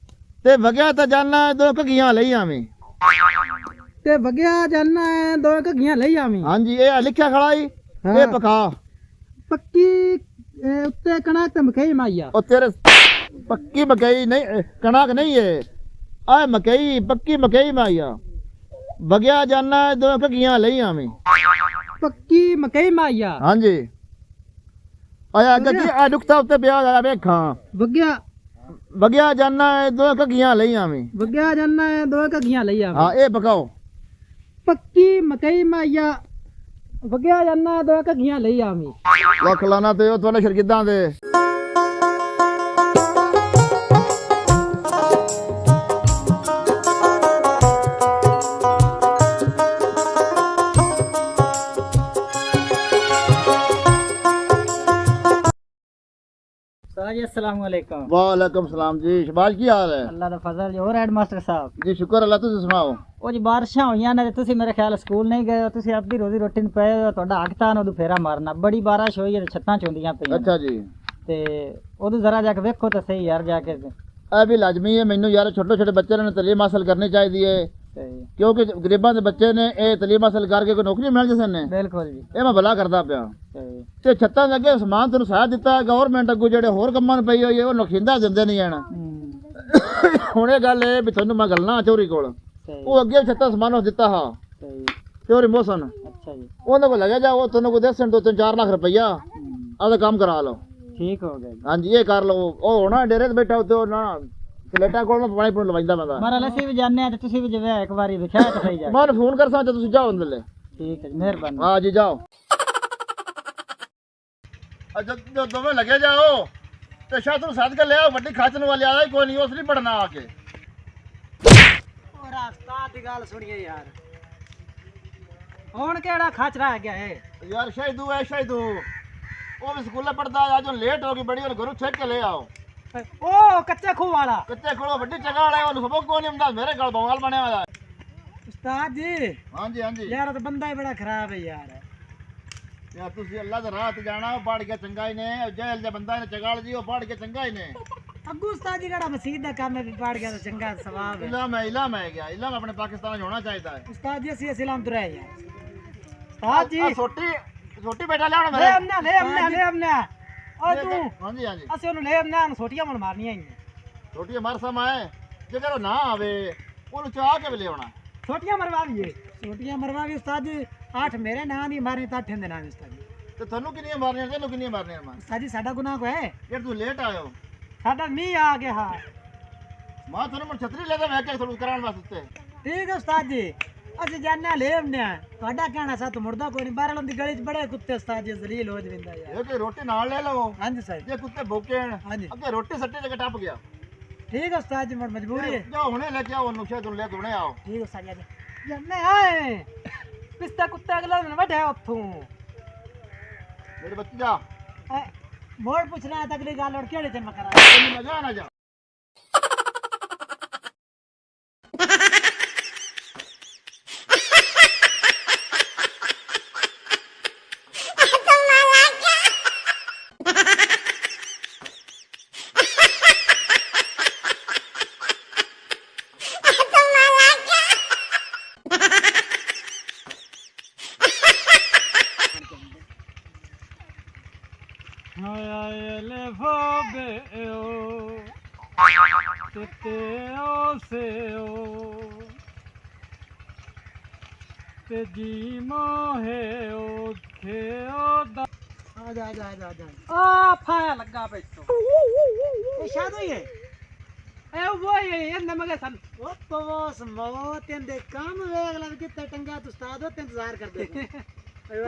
ਤੇ ਵਗਿਆ ਤਾਂ ਜਾਨਾ ਦੋ ਘਗੀਆਂ ਲਈ ਆਵੇਂ
ते वगया जाना है दो घगियां ले आवी
ਹਾਂਜੀ ਇਹ ਲਿਖਿਆ ਖੜਾ ਹੀ ਇਹ
ਹਾਂ।
ਪਕਾ
पक्की उत्ते कणक ते मकई माइया
ਉਹ ਤੇਰੇ ਪੱਕੀ ਮਕਈ ਨਹੀਂ ਕਣਕ ਨਹੀਂ ਹੈ ਆ ਮਕਈ ਪੱਕੀ ਮਕਈ ਮਾਇਆ ਵਗਿਆ ਜਾਨਾ ਦੋ ਘਗੀਆਂ ਲਈ ਆਵੇਂ
पक्की मकई माइया
ਹਾਂਜੀ ਆਇਆ ਗੱਗੀ ਆ ਨੁਕਤਾ ਉੱਤੇ ਪਿਆ ਆ ਵੇਖਾਂ
वगया
ਵਗਿਆ ਜਾਨਾ ਦੋ ਘਗੀਆਂ ਲਈ ਆਵੇਂ
वगया जाना है दो घगियां ले आवी
ਹਾਂ ਇਹ ਪਕਾਓ
पक्की मकई माइया वगया जाना है दो घगियां ले आवी
ਲੱਖ ਲਾਣਾ ਤੇ ਉਹ ਤੁਹਾਡੇ ਸ਼ਰਕਿਦਾਂ ਦੇ
जी अस्सलाम वालेकुम।
वालेकुम सलाम जी। शबाज की हाल है?
अल्लाह दा फजल जी। और हेडमास्टर साहब
जी शुक्र अल्लाह, तुसी सुनाओ।
ਉਹ ਜੀ ਬਾਰਿਸ਼ਾਂ ਹੋਈਆਂ ਨੇ ਤੇ ਤੁਸੀਂ ਮੇਰੇ ਖਿਆਲ ਸਕੂਲ ਨਹੀਂ ਗਏ ਹੋ, ਤੁਸੀਂ ਆਪਦੀ ਰੋਜ਼ੀ ਰੋਟੀ ਨੂੰ ਪਏ ਹੋ, ਤੁਹਾਡਾ ਹੱਕ ਤਾਂ ਉਹਨੂੰ ਫੇਰਾ ਮਾਰਨਾ। ਬੜੀ ਬਾਰਿਸ਼ ਹੋਈ ਹੈ ਤੇ ਛੱਤਾਂ ਚੋਂਦੀਆਂ ਪਈਆਂ
अच्छा जी।
ਤੇ ਉਦੋਂ ਜ਼ਰਾ ਜਾ ਕੇ ਵੇਖੋ ਤਾਂ ਸਹੀ ਯਾਰ ਜਾ ਕੇ
ਇਹ ਵੀ ਲਾਜ਼ਮੀ ਹੈ ਮੈਨੂੰ ਯਾਰ, ਛੋਟੇ ਛੋਟੇ ਬੱਚਿਆਂ ਨੂੰ ਤਾਲੀਮ ਹਾਸਲ ਕਰਨੀ ਚਾਹੀਦੀ ਹੈ,
ਸਹੀ
ਕਿਉਂਕਿ ਗਰੀਬਾਂ ਦੇ ਬੱਚੇ ਨੇ ਇਹ ਤਾਲੀਮ ਹਾਸਲ ਕਰਕੇ ਕੋਈ ਨੌਕਰੀ ਮਿਲ ਜਸਨ ਨੇ,
ਬਿਲਕੁਲ ਜੀ
ਇਹ ਮੈਂ ਭਲਾ ਕਰਦਾ ਪਿਆ।
ਸਹੀ
ਤੇ ਛੱਤਾਂ ਦੇ ਅੱਗੇ ਸਮਾਨ ਤੁਹਾਨੂੰ ਸਾਥ ਦਿੱਤਾ ਗਵਰਨਮੈਂਟ ਅੱਗੋਂ, ਜਿਹੜੇ ਹੋਰ ਕੰਮਾਂ ਨੂੰ ਪਈ ਹੋਈ ਹੈ ਉਹ ਨਖਿੰਦਾ ਦਿੰਦੇ ਨਹੀਂ ਜਾਣ। ਹੁਣ ਇਹ ਗੱਲ ਹੈ ਵੀ ਤੁਹਾਨੂੰ ਮੈਂ ਗੱਲਾਂ ਚੋਰੀ ਕੋਲ,
ਸਹੀ
ਉਹ ਅੱਗੇ ਛੱਤਾਂ ਸਮਾਨ ਦਿੱਤਾ ਹਾਂ
ਸਹੀ
ਚੋਰੀ ਮੋਸਨ,
ਅੱਛਾ ਜੀ
ਉਹਨਾਂ ਕੋਲ ਲੱਗਿਆ ਜਾ, ਉਹ ਤੁਹਾਨੂੰ ਕੋਈ ਦੱਸਣ ਤੋਂ 3-4 ਲੱਖ ਰੁਪਈਆ ਆਪਦਾ ਕੰਮ ਕਰਾ ਲਓ।
ਠੀਕ ਹੋ ਗਿਆ ਜੀ।
ਹਾਂਜੀ ਇਹ ਕਰ ਲਓ। ਉਹ ਹੋਣਾ ਡੇਰੇ ਤੇ ਬੈਠਾ ਉੱਤੇ, ਉਹ ਨਾ ਸਲੇਟਾਂ ਕੋਲ ਪਾਣੀ ਪੂਣੀ ਲਵਾਈਂਦਾ ਮੈਂ।
ਮਹਾਰਾਜ ਅਸੀਂ ਵੀ ਜਾਣਦੇ ਆ ਤੇ ਤੁਸੀਂ ਵੀ ਜਿਵੇਂ ਇੱਕ ਵਾਰੀ ਵਿਖਿਆ ਤਾਂ ਸਹੀ ਜਾ ਕੇ।
ਮੈਂ ਫੋਨ ਕਰ ਸਕਦਾ, ਤੁਸੀਂ ਜਾਓ ਅੰਦਰਲੇ।
ਠੀਕ ਹੈ ਜੀ, ਮਿਹਰਬਾਨੀ।
ਹਾਂ ਜੀ ਜਾਓ। ਜਦ ਦੋਵੇਂ ਲੱਗੇ ਜਾਓ ਤੇ ਸ਼ਾਹ ਤੁਹਾਨੂੰ ਸੱਦ ਕੇ ਲਿਆ, ਵੱਡੀ ਖਾਚਨ ਵਾਲੀ ਆਦਾ ਕੋਈ ਨਹੀਂ, ਉਸ ਨਹੀਂ ਪੜਨਾ ਆ ਕੇ।
ਉਹ ਰਾਸਤਾ ਦੀ ਗੱਲ ਸੁਣੀਏ ਯਾਰ, ਹੁਣ ਕਿਹੜਾ ਖਚ ਰਹਿ ਗਿਆ ਹੈ
ਯਾਰ ਸ਼ਹੀਦੂ ਹੈ ਸ਼ਹੀਦੂ, ਉਹ ਵੀ ਸਕੂਲੇ ਪੜਦਾ, ਅੱਜ ਹੁਣ ਲੇਟ ਹੋ ਗਈ ਬੜੀ, ਉਹਨੂੰ ਘਰੋਂ ਛੇਕ ਕੇ ਲੈ ਆਓ।
ਉਹ ਕੱਚੇ ਖੂਹ ਵਾਲਾ
ਕੱਚੇ ਕੋਲੋਂ ਵੱਡੀ ਜਗ੍ਹਾ ਵਾਲਾ ਹੈ, ਉਹਨੂੰ ਸਬਕ ਕੋਈ ਨਹੀਂ ਹੁੰਦਾ, ਮੇਰੇ ਗਲ ਬਵਾਲ ਬਣਿਆ ਹੋਇਆ।
ਉਸਤਾਦ ਜੀ
ਹਾਂਜੀ ਹਾਂਜੀ
ਯਾਰ ਉਹ ਤਾਂ ਬੰਦਾ ਹੀ ਬੜਾ ਖਰਾਬ ਹੈ ਯਾਰ।
ਯਾਰ ਤੁਸੀਂ ਅੱਲਾ ਦੇ ਰਾਹ ਤੇ ਜਾਣਾ, ਉਹ ਪੜ ਕੇ ਚੰਗਾ ਹੀ ਨੇ, ਜਹਿਲ ਦੇ ਬੰਦਾ ਨੇ ਚਗਾਲ ਜੀ, ਉਹ ਪੜ ਕੇ ਚੰਗਾ ਹੀ ਨੇ।
ਅੱਗੂ ਉਸਤਾਦ ਜੀ ਕਿਹੜਾ ਮਸਜਿਦ ਦਾ ਕੰਮ ਹੈ, ਵੀ ਪੜ ਗਿਆ ਤਾਂ ਚੰਗਾ ਸਵਾਬ ਹੈ।
ਇਲਾਮ ਹੈ ਗਿਆ, ਇਲਾਮ ਆਪਣੇ ਪਾਕਿਸਤਾਨ 'ਚ ਹੋਣਾ ਚਾਹੀਦਾ ਹੈ।
ਉਸਤਾਦ ਜੀ ਅਸੀਂ ਇਸਲਾਮ ਤੋਂ ਰਹਿ ਯਾਰ। ਉਸਤਾਦ ਜੀ
ਛੋਟੀ ਬੇਟਾ ਲਿਆਉਣਾ
ਲੈ
ਮੇਰੇ।
ਆਮਨਾ ਲੈ ਆਮਨਾ ਲੈ ਆਮਨਾ ਓ ਤੂੰ
ਹਾਂਜੀ ਹਾਂਜੀ
ਅਸੀਂ ਉਹਨੂੰ ਲੈ ਆਮਨਾ ਨੂੰ ਛੋਟੀਆਂ ਮਨ ਮਾਰਨੀਆਂ ਹੀ
ਛੋਟੀ ਮਾਰ ਸਮਾਏ, ਜੇਕਰ ਉਹ ਨਾ ਆਵੇ ਉਹਨੂੰ ਚਾਹ ਕੇ ਵੀ ਲਿਆਉਣਾ।
ਛੋਟੀਆਂ ਮਰਵਾ ਲਈਏ। ਛੋਟੀਆਂ ਮਰਵਾ ਵੀ ਉਸਤਾਦ ਜੀ 8 ਮੇਰੇ ਨਾਂ ਦੀ ਮਾਰਨੀ ਤਾਂ 8 ਦੇ ਨਾਂ ਉਸਤਾਦ ਜੀ।
ਤੇ ਤੁਹਾਨੂੰ ਕਿੰਨੀਆਂ ਮਾਰਨੀਆਂ, ਤੈਨੂੰ ਕਿੰਨੀਆਂ ਮਾਰਨੀਆਂ? ਮਾਂ
ਉਸਤਾਦ ਜੀ ਸਾਡਾ ਗੁਨਾਹ ਕੋ ਹੈ
ਯਾਰ ਤੂੰ ਲੇਟ ਆਇਓ,
ਸਾਡਾ ਮੀਂਹ ਆ ਗਿਆ ਹਾਂ।
ਮਾਂ ਤੁਹਾਨੂੰ ਮੈਂ ਛਤਰੀ ਲੈ ਕੇ ਮੈਂ ਕੇ ਤੁਹਾਨੂੰ ਕਰਾਉਣ ਵਾਸਤੇ।
ਠੀਕ ਹੈ ਉਸਤਾਦ ਜੀ, ਅਸੀਂ ਜਾਣਿਆ ਲੈ ਆਉਂਦੇ ਆ। ਤੁਹਾਡਾ ਕਹਿਣਾ ਸਾ ਤੂੰ ਮੁੜਦਾ ਕੋਈ ਨਹੀਂ, ਬਾਹਰ ਦੀ ਗਲੀ 'ਚ ਬੜੇ ਕੁੱਤੇ ਉਸਤਾਦ ਜੀ ਜ਼ਲੀਲ ਹੋ ਜਵਿੰਦਾ ਯਾਰ।
ਇਹ ਕਿ ਰੋਟੀ ਨਾਲ ਲੈ ਲਵੋ।
ਹਾਂਜੀ ਸਾਹਿਬ।
ਜੇ ਕੁੱਤੇ ਭੁੱਖੇ ਹਨ
ਹਾਂਜੀ
ਅੱਗੇ ਰੋਟੀ ਸੱਟੇ ਜਗ੍ਹਾ ਟੱਪ ਗਿਆ।
ਠੀਕ ਹੈ ਉਸਤਾਦ ਜੀ, ਮਜਬੂਰੀ ਹੈ।
ਜਾਓ ਹੁਣੇ ਲੈ ਕੇ ਆਓ ਉਹਨੂੰ, ਸ਼ਾਇਦ ਲੈ ਕੇ ਹੁਣੇ ਆਓ।
ਠੀਕ ਹੈ ਉਸਤਾਦ ਜੀ। ਜੰਨੇ ਆਏ ਪਿਸਤਾ ਕੁੱਤਾ ਅਗਲਾ ਦਿਨ ਵੱਢਿਆ ਉੱਥੋਂ।
ਮੇਰੇ ਬੱਚੇ ਜਾ,
ਮੋੜ ਪੁੱਛਣਾ ਹੈ ਤਾਂ ਅਗਲੀ ਗੱਲ ਹੋਰ ਕਿਹੜੇ ਤੇ ਮੈਂ ਕਰਾਂ।
ਤੈਨੂੰ ਮਜ਼ਾ ਨਾ ਜਾ।
ਤੇ ਜੀ ਮੋਹੇ ਉਥੇ ਉਹਦਾ ਆ ਜਾ ਜਾ ਜਾ ਜਾ ਆ ਫਾਇਆ ਲੱਗਾ ਪੈਸੋ ਇਹ ਸ਼ਾਦੋ ਹੀ ਹੈ ਇਹ ਉਹ ਹੀ ਇਹਨੇ ਮਗੇ ਸਨ ਉਹ ਪਵਸ ਮੌਤ ਇਹਦੇ ਕੰਮ ਵੇਖ ਲੈ ਕਿੱਥੇ ਟੰਗਾ ਤੂੰ ਉਸਤਾਦ ਤੇ ਇੰਤਜ਼ਾਰ ਕਰਦੇ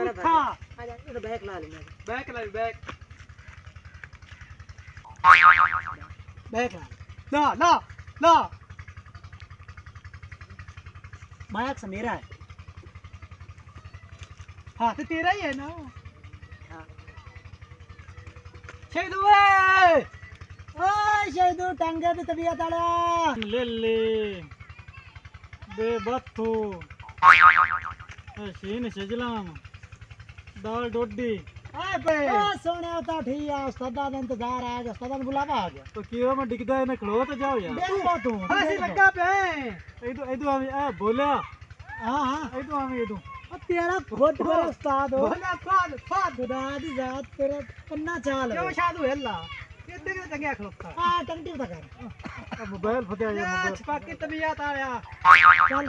ਉੱਠਾ ਆ ਜਾ ਇਹ ਬੈਕ ਲਾ ਲੈ ਬੈਕ ਲਾ ਬੈਕ ਲਾ ਲਾ ਲਾ मायक से मेरा है। हाँ तो तेरा ही है ना। हाँ शहीदू है, ओए शहीदू टंगे दी तबीयत आला ले ले बेबत्तू शीन सजलाम दाल डोडी आए बे ओ सोने तो ठीक है। उस्ताद दा इंतजार आ गया, उस्ताद दा बुलावा आ गया तो क्यों मैं डिगदा है ना, खड़ो तो जाओ यार। देखो तू ऐसे लगा पे इधर आवे आ बोला। हां हां इधर आवे इधर ओ तेरा खुद का उस्ताद हो बोला फाद खुदा दी जात तेरा पन्ना चाल क्यों शादू हेला ये देख चंगे खलोता हां टंटी उठा कर मोबाइल फटिया या मोबाइल छपाकी तबीयत आ गया चल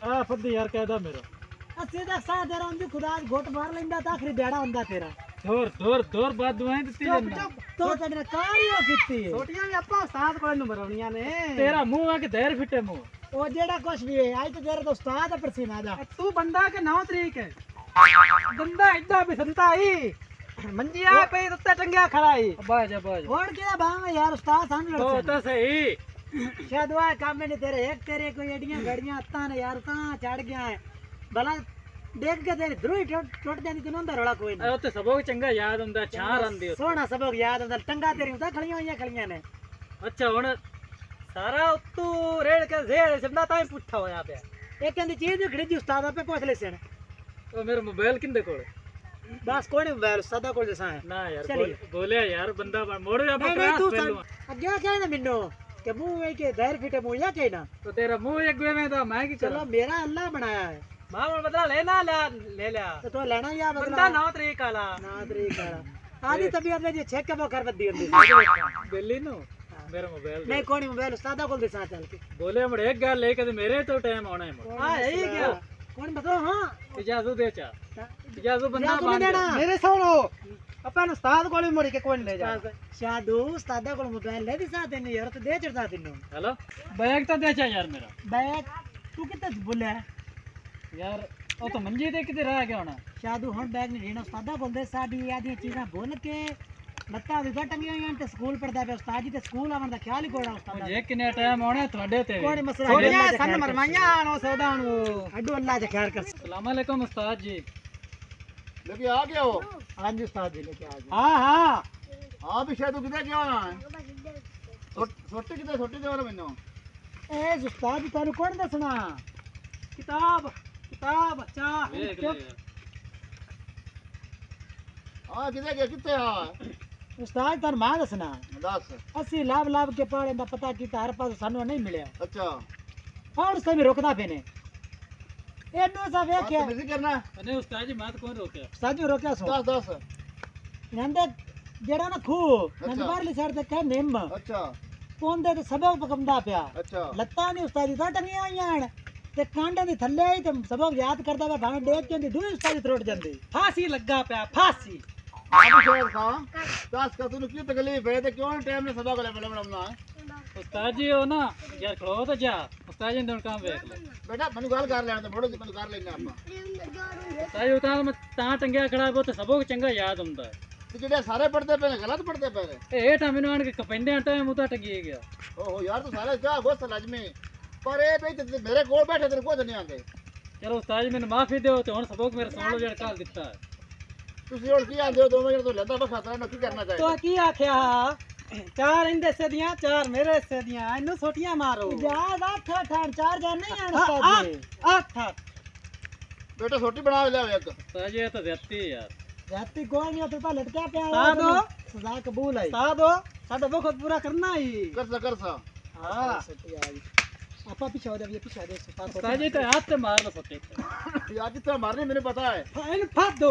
आ फद्दी यार कहदा मेरा सीधा सा तेरा उंदी खुदा घोट मार लेंदा ता आखिरी बेड़ा हुंदा तेरा दूर बात दुआएं दित्ती जन्ना तो तेरे कारियो कित्ती छोटियां भी आपा उस्ताद कोल नु मरवणियां ने तेरा मुंह है कि देर फिटे मुंह ओ जेड़ा कुछ भी है आज तो तेरा तो उस्ताद है परसीना जा तू बंदा के 9 तरीक है बंदा इदा भी संता ही मंजी आ पे उत्ते टंगया खड़ा ही बाज और क्या भाव है यार उस्ताद समझ तो सही शायद वो काम में तेरे एक करे कोई एडियां गड़ियां अत्ता ने यार कहां चढ़ गया है भला देख के तेरी ध्रुई टूट जाती तेन होंदा रोला कोई नहीं
ਉੱਥੇ ਸਭੋਗ ਚੰਗਾ ਯਾਦ ਹੁੰਦਾ ਛਾਂ ਰੰਦੀ
सोहना सबक याद होंदा टंगा तेरी उता खड़ियां ने
ਅੱਛਾ ਹੁਣ ਸਾਰਾ ਉੱਤੋਂ ਰੇੜ ਕੇ ਜ਼ੇੜ ਸਿਮਦਾ ਤਾਂ ਹੀ ਪੁੱਠਾ ਹੋਇਆ ਪਿਆ
एक कहंदी चीज भी खरीदी उस्ताद आपे पूछ ले सन
ਉਹ ਮੇਰਾ ਮੋਬਾਈਲ ਕਿੰਦੇ ਕੋਲ
बस कोई नहीं मोबाइल उस्तादा कोल जसा है
ਨਾ ਯਾਰ
ਚਲੀਏ।
ਬੋਲਿਆ ਯਾਰ ਬੰਦਾ ਮੋੜ ਜਾ
नहीं नहीं तू अगे क्या ना मिन्नो के मुंह में के दायर फिटे मुंह या के ना
तो तेरा मुंह एक वे में था मैं की
चलो मेरा अल्लाह बनाया है
मां बदला लेना ले लिया
तो तो लेना या
बंदा
बदला
9 तरीक वाला
ना तरीका आधी तबीयत में जे छेक के बकर बद्दी होंदी
बेली नु मेरा मोबाइल
नहीं कोई मोबाइल उस्तादा कोल दे साथ चल के
बोले मुड़े एक गल लेके ते मेरे तो टाइम आना है
हां यही क्या कौन बताओ हां
इजाजत दे चा इजाजत बंदा
तू नहीं
बांध
देना
दे।
मेरे सुनो अपन उस्ताद कोल मोड़ी के कोई ले जा शादू उस्तादा कोल मोबाइल ले दी साथ ने यार तो दे चढ़ता तीनों
हेलो बैग तो दे चा यार मेरा
बैग तू कितना बोले
यार ਉਹ ਤਾਂ ਮੰਜੀ ਤੇ ਕਿਤੇ ਰਹਿ ਗਿਆ ਹੋਣਾ
शादू हुन बैग नहीं लेना उस्तादा कोल दे साडी आधी चीजां भूल के लत्ता भी टंगियां होईयां ते स्कूल पढ़दा पे उस्ताद जी ते स्कूल आवन दा ख्याल ही कोड़ा उस्तादा
ਜੇ ਕਿੰਨੇ ਟਾਈਮ ਆਉਣਾ ਤੁਹਾਡੇ ਤੇ
कोई मसला
थोड़ियां
सन मरमाइयां आनो सौदा नु अड्डू अल्लाह दे खैर कर
अस्सलाम वालेकुम उस्ताद जी
लेके आ गया हो
हां जी उस्ताद जी लेके आ गए हां हां
हाँ भी शायद तू किधर गया होना है छोटे किधर छोटे दे मैनू
ए उस्ताद जी तानु कौन दसना किताब किताब अच्छा
ਵੇਖ ਲੈ ਯਾਰ।
हाँ किधर गया कितने हाँ
उस्ताद तानु मां दसना
दस
ਅਸੀਂ ਲਾਭ ਲਾਭ ਕੇ ਪਾੜੇ ਦਾ ਪਤਾ ਕੀਤਾ ਹਰ ਪਾਸ ਸਾਨੂੰ ਨਹੀਂ ਮਿਲਿਆ
अच्छा
ਔਰ ਸੇ ਵੀ ਰੁਕਦਾ ਪਏ ਨੇ ਇਹਨੂੰ ਸਾ ਵੇਖਿਆ
नहीं करना
ਨਹੀਂ ਉਸਤਾਦ ਜੀ ਮੈਂ ਤਾਂ ਕੋਈ ਰੋਕਿਆ
ਸਾਜੂ ਰੋਕਿਆ ਸੋ
दस दस
ਨੰਦੇ ਜਿਹੜਾ ਨਾ ਖੂ ਨੰਦ ਬਾਹਰਲੀ ਸਾਈਡ ਤੇ ਕਹ ਨਿੰਮ
अच्छा
ਪੌਂਦੇ ਤੇ ਸਬਕ ਪਕੰਦਾ ਪਿਆ
अच्छा
ਲੱਤਾਂ ਨਹੀਂ ਉਸਤਾਦ ਜੀ ਤਾਂ ਟੰਗੀਆਂ ਆਈਆਂ ਹਨ ਤੇ ਕਾਂਡਾਂ ਦੀ ਥੱਲੇ ਆਈ ਤੇ ਸਬਕ ਯਾਦ ਕਰਦਾ ਵਾ ਭਾਵੇਂ ਡੇਕ ਕੇ ਦੂਈ ਉਸਤਾਦ ਜੀ ਤਰੁੱਟ ਜਾਂਦੀ ਫਾਸੀ ਲੱਗਾ ਪਿਆ ਫਾਸੀ
अभी शायद कहाँ दस का तूने क्यों तकलीफ है तो क्यों टाइम ने सबक ले बनाना है
ਉਸਤਾਦ ਜੀ ਉਹ ਨਾ ਯਾਰ ਖਲੋ ਤਾਂ ਜਾ ਉਸਤਾਦ ਜੀ ਨੇ ਕੰਮ ਵੇਖ ਲੈ
बेटा मैंने गल कर लेना तो बड़ो जी मैंने कर लेना आप
ਉਸਤਾਦ ਜੀ ਉਹ ਤਾਂ ਟੰਗਿਆ ਖੜਾ ਉਹ ਤੇ ਸਭੋਗ ਚੰਗਾ ਯਾਦ ਹੁੰਦਾ ਹੈ
तो जेडे सारे पढ़ते पे गलत पढ़ते पे
ਇਹ ਹੇਠਾਂ ਮੈਨੂੰ ਆਣ ਕੇ ਕਪੈਂਦੇ ਟਾਈਮ ਉਹ ਤਾਂ ਟੰਗੀ ਗਿਆ
ओहो यार तू सारे क्या गोस्त लाजमी पर ए भाई ते मेरे कोल बैठे तेरे को नहीं आंदे
ਚਲੋ ਉਸਤਾਦ ਜੀ ਮੈਨੂੰ ਮਾਫੀ ਦਿਓ ਤੇ ਹੁਣ ਸਭੋਗ ਮੇਰੇ ਸੁਣ ਲਓ ਜਿਹੜਾ ਕਾਲ ਦਿੱਤਾ ਹੈ
ਤੁਸੀਂ ਹੁਣ ਕੀ ਆਂਦੇ ਹੋ ਦੋ ਵਜੇ ਤੋਂ ਲੈਂਦਾ ਬਖਾਤਰਾ ਨੂੰ ਕੀ ਕਰਨਾ
ਤੋ
ਚਾਹੀਦਾ
ਕੀ ਆਖਿਆ ਚਾਰ ਇਹਦੇ ਹਿੱਸੇ ਦੀਆਂ ਚਾਰ ਮੇਰੇ ਹਿੱਸੇ ਦੀਆਂ ਇਹਨੂੰ ਛੋਟੀਆਂ ਮਾਰੋ ਯਾਦ ਅੱਠ ਅੱਠ ਚਾਰ ਜਾਂ ਨਹੀਂ ਆਣ ਉਸਤਾਦ ਜੀ ਅੱਠ
ਬੇਟਾ ਛੋਟੀ ਬਣਾ ਲਿਆ ਇੱਕ
ਉਸਤਾਦ ਜੀ ਇਹ ਤਾਂ ਦਿੱਤੀ ਯਾਰ
ਜਾਤੀ ਕੋਈ ਨਹੀਂ ਉੱਤੇ ਤਾਂ ਲਟਕਿਆ ਪਿਆ ਸਾਦੋ ਸਜ਼ਾ ਕਬੂਲ ਹੈ ਸਾਦੋ ਸਾਡਾ ਵਕਤ ਪੂਰਾ ਕਰਨਾ ਹੀ
ਕਰ ਸਾ
ਹਾਂ ਆਪਾਂ ਪਿੱਛੇ ਹੋ ਜਾਈਏ ਪਿੱਛੇ ਦੇ
ਉਸਤਾਦ ਜੀ ਤੇ ਹੱਥ ਤੇ ਮਾਰ ਲਓ ਫੱਟੇ
ਯਾਰ ਜਿੱਥੇ ਮਾਰਨੀ ਮੈਨੂੰ ਪਤਾ ਹੈ
ਇਹਨੂੰ ਫੜ ਦੋ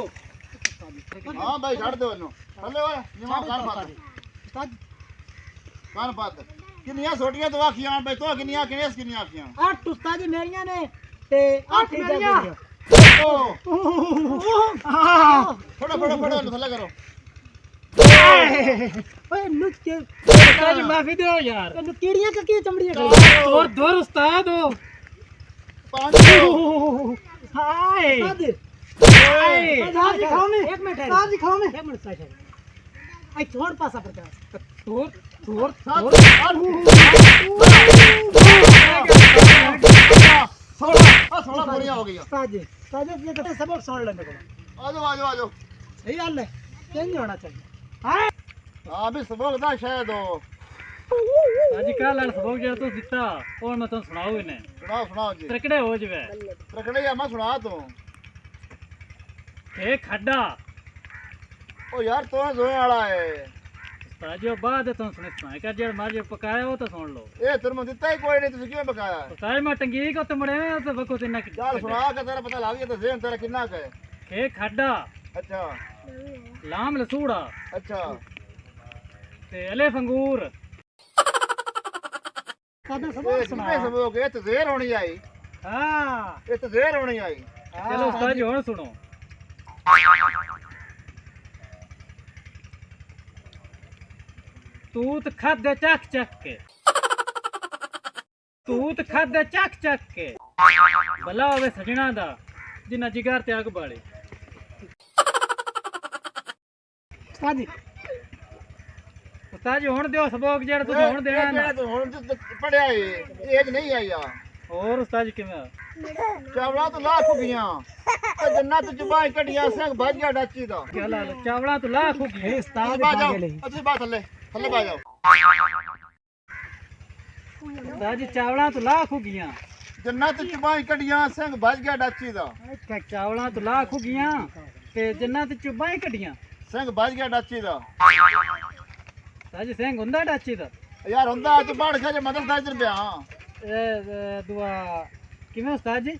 ਹਾਂ ਭਾਈ ਛੱਡ ਦਿਓ ਇਹਨੂੰ ਥੱਲੇ ਓਏ ਨਿਮਾ ਕਾਨ ਪਾ
ਉਸਤਾਦ
ਕਾਨ ਪਾ ਕਿੰਨੀਆਂ ਛੋਟੀਆਂ ਤੋਂ ਆਖੀਆਂ ਬਈ ਤੋ ਕਿੰਨੀਆਂ ਆਖੀਆਂ
ਅੱਠ ਉਸਤਾਦ ਜੀ ਮੇਰੀਆਂ ਨੇ ਤੇ ਅੱਠ ਮੇਰੀਆਂ
ਓ ਫੜੋ ਇਹਨੂੰ ਥੱਲੇ ਕਰੋ
ਓਏ ਲੁੱਟ ਕੇ
ਉਸਤਾਦ ਜੀ ਮਾਫੀ ਦਿਓ ਯਾਰ
ਤੈਨੂੰ ਕੀੜੀਆਂ ਕੱਕੀਆਂ ਚਮੜੀਆਂ ਖੜੀਆਂ
ਤੋਰ ਦੋਰ ਉਸਤਾਦ ਹੋ
ਪੰਜ ਦਿਓ
ਹਾਏ
ਹਾਏ
ਸਾਜ ਖਾਵੇਂ ਇੱਕ ਮਿੰਟ ਸਾਜ ਖਾਵੇਂ ਇੱਕ ਮਿੰਟ ਸਾਜ ਆਈ ਥੋੜ ਪਾਸਾ ਪ੍ਰਕਾਸ਼
ਤੋਰ
सोलह पूरियां हो गई
साज साज ये तो सबक सुन लेने को
आ जाओ
सही हाल है चेंज होना चाहिए हां
हाँ भी सबक दा शायद हो
ਉਸਤਾਦ ਜੀ ਕੱਲ ਵਾਲਾ ਸਭੋਗ ਜਿਹੜਾ ਤੂੰ ਦਿੱਤਾ ਉਹ ਮੈਂ ਤੁਹਾਨੂੰ ਸੁਣਾਉ ਇਹਨੇ
सुनाओ जी
ਤ੍ਰਿਕੜੇ ਹੋ ਜਵੇ
रखड़े या मैं सुना तू
ਇਹ ਖੱਡਾ
ओ यार तो जोए वाला है
ਉਸਤਾਦ ਜੀ ਉਹ ਬਾਅਦ ਤੁਹਾਨੂੰ ਸੁਣਾ ਕਿ ਜਿਹੜਾ ਮਾਜੇ ਪਕਾਇਆ ਉਹ ਤਾਂ ਸੁਣ ਲਓ
ए तेरे में दिता ही कोई नहीं तुझे क्यों बकाया
ਉਸਤਾਦ ਜੀ ਮੈਂ ਟੰਗੀ ਕੋ ਤੇ ਮੜੇ ਤੇ ਵਕੋ ਤੇ ਨਾ
चल सुना के तेरा पता लग गया तो जेन तेरा कितना का है
ਇਹ ਖੱਡਾ
अच्छा
ਲਾਮ ਲਸੂੜਾ
अच्छा
ਤੇ ਅਲੇ ਫੰਗੂਰ
सादा
ए
सबक सुना
कितने सबक है तो जेर होनी आई
हां
ये तो जेर होनी आई
ਚਲੋ ਉਸਤਾਦ ਜੀ ਹੁਣ ਸੁਣੋ ਤੂਤ ਖਾਦੇ ਚੱਕ ਚੱਕ ਕੇ ਤੂਤ ਖਾਦੇ ਚੱਕ ਚੱਕ ਕੇ ਭਲਾ ਹੋਵੇ ਸਜਣਾ ਦਾ ਜਿੰਨਾ ਜਿਗਰ ਤੇ ਅੱਗ ਬਾਲੇ
साजी
ਉਸਤਾਦ ਜੀ ਹੁਣ ਦਿਓ ਸਬਕ ਜਿਹੜਾ ਤੁਸੀਂ ਹੁਣ ਦੇਣਾ ਨਾ
तो हुन पढ़या है एज नहीं आई आ
ਹੋਰ ਉਸਤਾਦ ਜੀ ਕਿਵੇਂ
चावला तो लाख हो गया तो ਜੰਨਤ ਚ ਬਾਹ ਕਢੀਆਂ ਸਿੰਘ ਭੱਜ ਗਿਆ ਡਾਚੀ ਦਾ
क्या लाल चावला तो लाख हो गया
ਉਸਤਾਦ
ਬਾਹ ਜਾਓ
ਭਾਗੇ ਲਈ
ਤੁਸੀਂ ਬਾਹ ਥੱਲੇ ਥੱਲੇ ਬਾਹ ਜਾਓ
दादी चावला तो लाख हो गया
ਜੰਨਤ ਚ ਬਾਹ ਕਢੀਆਂ ਸਿੰਘ ਭੱਜ ਗਿਆ ਡਾਚੀ ਦਾ
चावला तो लाख हो गया ते जन्नत च बाई कटियां
ਸਿੰਘ ਭੱਜ ਗਿਆ ਡਾਚੀ ਦਾ
दादी सिंह हुंदा डाची दा
ਯਾਰ ਹੁੰਦਾ ਅੱਜ ਬਾੜ ਖਾ ਜੇ ਮਦਦ ਦਾ ਇਧਰ ਪਿਆ
दुआ किवें उस्ताद जी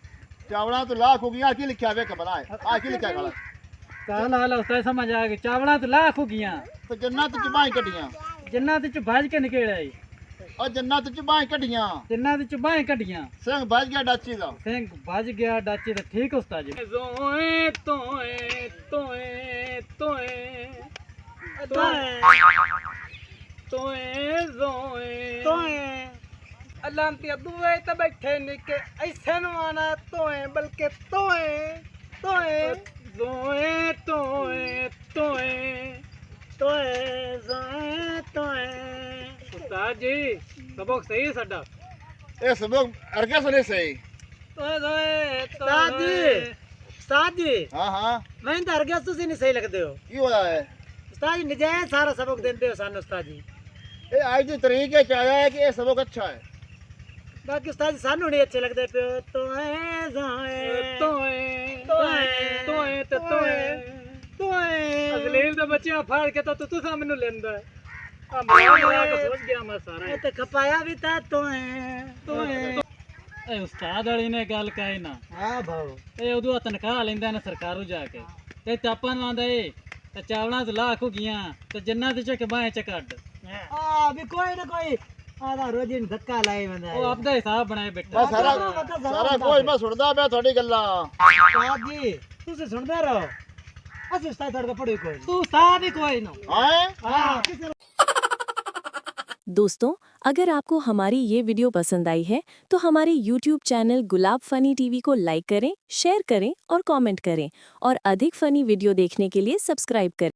ਚਾਵਲਾਂ ਤੋਂ ਲਾਖ ਹੋ ਗਈਆਂ ਕੀ ਲਿਖਿਆ ਵੇ ਕਬਲਾ ਹੈ ਆ ਕੀ ਲਿਖਿਆ ਗਲਾ
काला हाल उस्ताद समझ आ गई चावला तो लाख हो गया
ਤੇ ਜੰਨਤ ਚ ਬਾਹ ਕਢੀਆਂ
जन्नत च भज के निकले आई
ਉਹ ਜੰਨਤ ਚ ਬਾਹ ਕਢੀਆਂ
जन्नत च बाई कटियां
ਸਿੰਘ ਭੱਜ ਗਿਆ ਡਾਚੀ ਦਾ
सिंह भज गया डाची दा ठीक उस्ताद जी जोए तोए तोए तोए तोए जोए
ਤੋਏ ਅੱਲਾਹ ਤੇ ਦੁਏ ਤੇ ਬੈਠੇ ਨਿੱਕੇ ਐਸੇ ਨੂੰ ਆਣਾ ਤੋਏ ਬਲਕਿ ਤੋਏ ਤੋਏ
जोए तोए तोए
ਤੋਏ ਜ਼ੋਏ ਤੋਏ
उस्ताद जी सबक सही है साडा
ਇਹ ਸਬਕ ਅਰਗੇ ਸੁਨੇ ਸਹੀ
तोए जोए
ਉਸਤਾਦ ਜੀ ਉਸਤਾਦ ਜੀ
ਹਾਂ ਹਾਂ
ਮੈਨੂੰ ਤਾਂ ਅਰਗਿਆ ਤੁਸੀਂ ਨਹੀਂ ਸਹੀ ਲੱਗਦੇ ਹੋ
ਕੀ ਹੋਇਆ ਹੈ
ਉਸਤਾਦ ਜੀ ਨਜਾਇਜ਼ ਸਾਰਾ ਸਬਕ ਦਿੰਦੇ ਹੋ ਸਾਨੂੰ ਉਸਤਾਦ ਜੀ
ਇਹ ਅੱਜ ਦੀ ਤਰੀਕ ਇਹ ਆਇਆ ਹੈ ਕਿ ਇਹ ਸਬਕ ਅੱਛਾ ਹੈ
ਬਾਕੀ ਉਸਤਾਦ ਜੀ ਸਾਨੂੰ ਨਹੀਂ ਅੱਛੇ ਲੱਗਦੇ ਪਿਓ ਤੋਏ ਜ਼ੋਏ
तोए
ਤੋਏ
तोए ते तोए
ਤੋਏ
ਅਗਲੇਲ ਦੇ ਬੱਚਿਆਂ ਫਾੜ ਕੇ ਤਾਂ ਤੂੰ ਮੈਨੂੰ ਲੈਂਦਾ ਹੈ ਆ ਮੈਂ ਸੋਚ ਗਿਆ ਮੈਂ ਸਾਰਾ
ਇਹ ਤੇ ਖਪਾਇਆ ਵੀ ਤਾਂ ਤੋਏ ਤੋਏ
ਇਹ ਉਸਤਾਦ ਵਾਲੀ ਨੇ ਗੱਲ ਕਹੀ ਨਾ
ਹਾਂ ਭਾਉ
ਇਹ ਉਦੋਂ ਤਨਖਾਹ ਲੈਂਦਾ ਨੇ ਸਰਕਾਰੂ ਜਾ ਕੇ ਤੇ ਚਾਪਾਂ ਨੂੰ ਆਂਦਾ ਏ ਤੇ ਚਾਵਲਾਂ ਤੋਂ ਲਾਖ ਹੋ ਗਈਆਂ ਤੇ ਜੰਨਾਂ ਦੇ ਚੱਕ ਬਾਹਾਂ ਚ ਕੱਢ
ਆ ਵੀ ਕੋਈ ਨਾ ਕੋਈ ਆਦਾ ਰੋਜ਼ ਨੂੰ ਧੱਕਾ ਲਾਏ ਬੰਦਾ
ਉਹ ਆਪਦਾ ਹਿਸਾਬ ਬਣਾਏ ਬੇਟਾ
ਮੈਂ ਸਾਰਾ ਕੁਝ ਮੈਂ ਸੁਣਦਾ ਪਿਆ ਤੁਹਾਡੀ ਗੱਲਾਂ
ਉਸਤਾਦ ਜੀ ਤੁਸੀਂ ਸੁਣਦੇ ਰਹੋ ਅਸੀਂ ਉਸਤਾਦ ਤੁਹਾਡੇ ਕੋਲ ਪੜ੍ਹੇ ਕੋਈ
ਤੂੰ ਉਸਤਾਦ ਹੀ ਕੋਈ ਨਾ
ਹਾਂ
ਹਾਂ
दोस्तों, अगर आपको हमारी ये वीडियो पसंद आई है तो हमारे YouTube चैनल गुलाब फनी टीवी को लाइक करें, शेयर करें और कमेंट करें और अधिक फनी वीडियो देखने के लिए सब्सक्राइब करें।